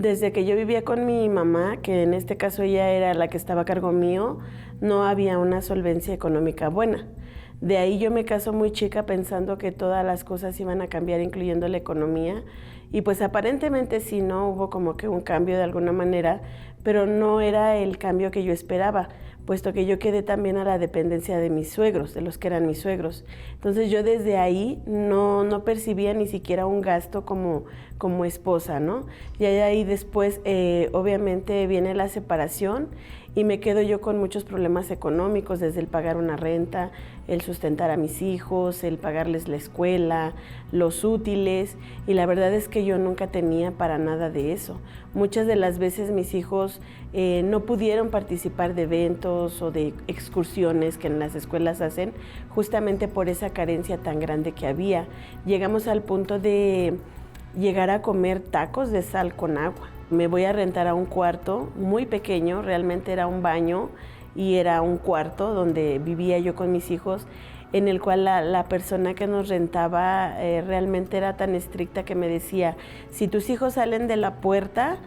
Desde que yo vivía con mi mamá, que en este caso ella era la que estaba a cargo mío, no había una solvencia económica buena. De ahí yo me caso muy chica pensando que todas las cosas iban a cambiar, incluyendo la economía. Y pues aparentemente sí, no hubo como que un cambio de alguna manera, pero no era el cambio que yo esperaba, puesto que yo quedé también a la dependencia de mis suegros, de los que eran mis suegros. Entonces yo desde ahí no percibía ni siquiera un gasto como esposa, ¿no? Y ahí después obviamente viene la separación y me quedo yo con muchos problemas económicos, desde el pagar una renta, el sustentar a mis hijos, el pagarles la escuela, los útiles, y la verdad es que yo nunca tenía para nada de eso. Muchas de las veces mis hijos no pudieron participar de eventos o de excursiones que en las escuelas hacen, justamente por esa carencia tan grande que había. Llegamos al punto de llegar a comer tacos de sal con agua. Me voy a rentar a un cuarto muy pequeño, realmente era un baño y era un cuarto donde vivía yo con mis hijos, en el cual la persona que nos rentaba realmente era tan estricta que me decía, si tus hijos salen de la puerta,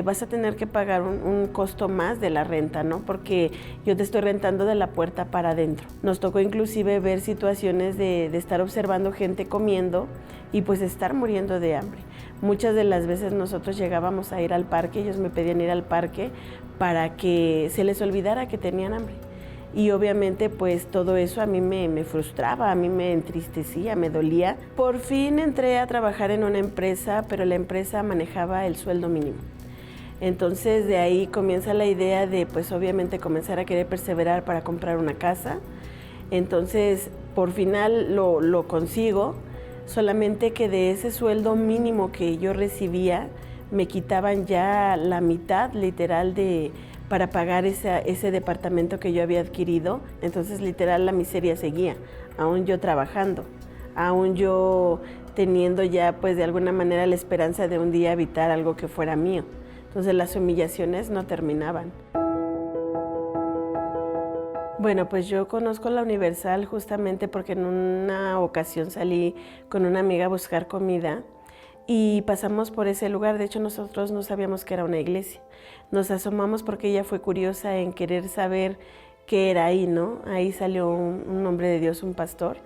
vas a tener que pagar un costo más de la renta, ¿no? Porque yo te estoy rentando de la puerta para adentro. Nos tocó inclusive ver situaciones de estar observando gente comiendo y pues estar muriendo de hambre. Muchas de las veces nosotros llegábamos a ir al parque, ellos me pedían ir al parque para que se les olvidara que tenían hambre. Y obviamente pues todo eso a mí me frustraba, a mí me entristecía, me dolía. Por fin entré a trabajar en una empresa, pero la empresa manejaba el sueldo mínimo. Entonces de ahí comienza la idea de pues obviamente comenzar a querer perseverar para comprar una casa. Entonces por final lo consigo, solamente que de ese sueldo mínimo que yo recibía me quitaban ya la mitad literal para pagar ese departamento que yo había adquirido. Entonces literal la miseria seguía, aún yo trabajando, aún yo teniendo ya pues de alguna manera la esperanza de un día habitar algo que fuera mío. Entonces las humillaciones no terminaban. Bueno, pues yo conozco la Universal justamente porque en una ocasión salí con una amiga a buscar comida y pasamos por ese lugar. De hecho, nosotros no sabíamos que era una iglesia. Nos asomamos porque ella fue curiosa en querer saber qué era ahí, ¿no? Ahí salió un hombre de Dios, un pastor,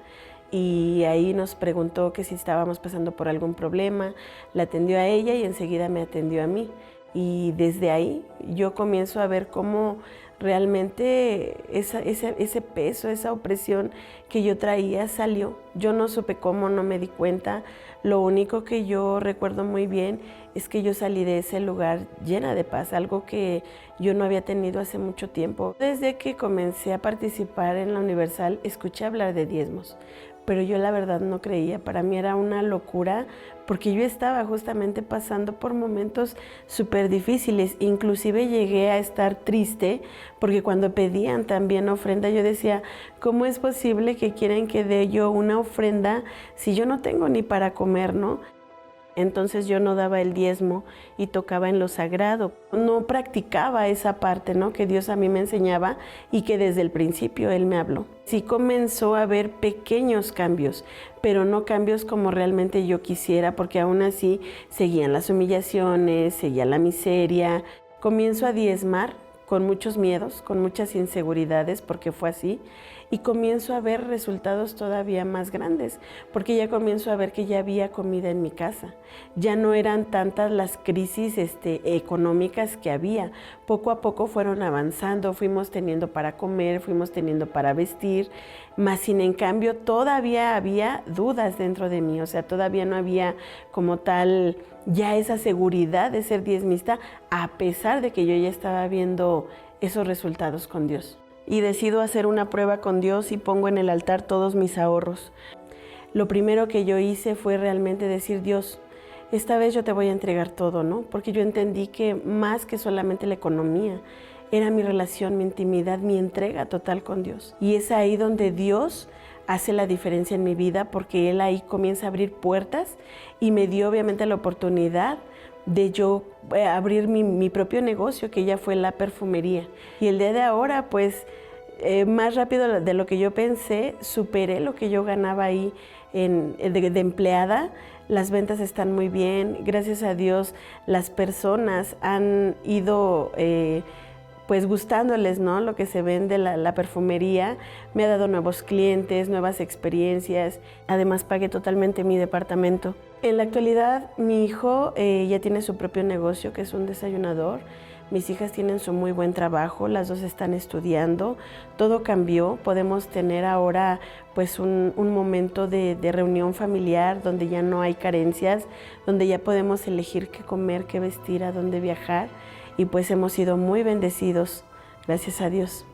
y ahí nos preguntó que si estábamos pasando por algún problema. La atendió a ella y enseguida me atendió a mí. Y desde ahí yo comienzo a ver cómo realmente ese peso, esa opresión que yo traía salió. Yo no supe cómo, no me di cuenta. Lo único que yo recuerdo muy bien es que yo salí de ese lugar llena de paz, algo que yo no había tenido hace mucho tiempo. Desde que comencé a participar en la Universal, escuché hablar de diezmos, pero yo la verdad no creía. Para mí era una locura porque yo estaba justamente pasando por momentos súper difíciles. Inclusive llegué a estar triste porque cuando pedían también ofrenda yo decía, ¿cómo es posible que quieren que dé yo una ofrenda si yo no tengo ni para comer, ¿no? Entonces yo no daba el diezmo y tocaba en lo sagrado. No practicaba esa parte, ¿no?, que Dios a mí me enseñaba y que desde el principio Él me habló. Sí comenzó a haber pequeños cambios, pero no cambios como realmente yo quisiera, porque aún así seguían las humillaciones, seguía la miseria. Comienzo a diezmar con muchos miedos, con muchas inseguridades, porque fue así, y comienzo a ver resultados todavía más grandes, porque ya comienzo a ver que ya había comida en mi casa, ya no eran tantas las crisis económicas que había. Poco a poco fueron avanzando, fuimos teniendo para comer, fuimos teniendo para vestir, más sin en cambio todavía había dudas dentro de mí, o sea, todavía no había como tal ya esa seguridad de ser diezmista, a pesar de que yo ya estaba viendo esos resultados con Dios. Y decido hacer una prueba con Dios y pongo en el altar todos mis ahorros. Lo primero que yo hice fue realmente decir, Dios, esta vez yo te voy a entregar todo, ¿no? Porque yo entendí que más que solamente la economía, era mi relación, mi intimidad, mi entrega total con Dios. Y es ahí donde Dios hace la diferencia en mi vida, porque Él ahí comienza a abrir puertas y me dio obviamente la oportunidad de yo abrir mi propio negocio, que ya fue la perfumería. Y el día de ahora, pues, más rápido de lo que yo pensé, superé lo que yo ganaba ahí de empleada. Las ventas están muy bien, gracias a Dios las personas han ido pues gustándoles, ¿no?, lo que se vende, la perfumería. Me ha dado nuevos clientes, nuevas experiencias. Además pagué totalmente mi departamento. En la actualidad mi hijo ya tiene su propio negocio, que es un desayunador. Mis hijas tienen su muy buen trabajo, las dos están estudiando, todo cambió. Podemos tener ahora pues un momento de reunión familiar donde ya no hay carencias, donde ya podemos elegir qué comer, qué vestir, a dónde viajar, y pues hemos sido muy bendecidos, gracias a Dios.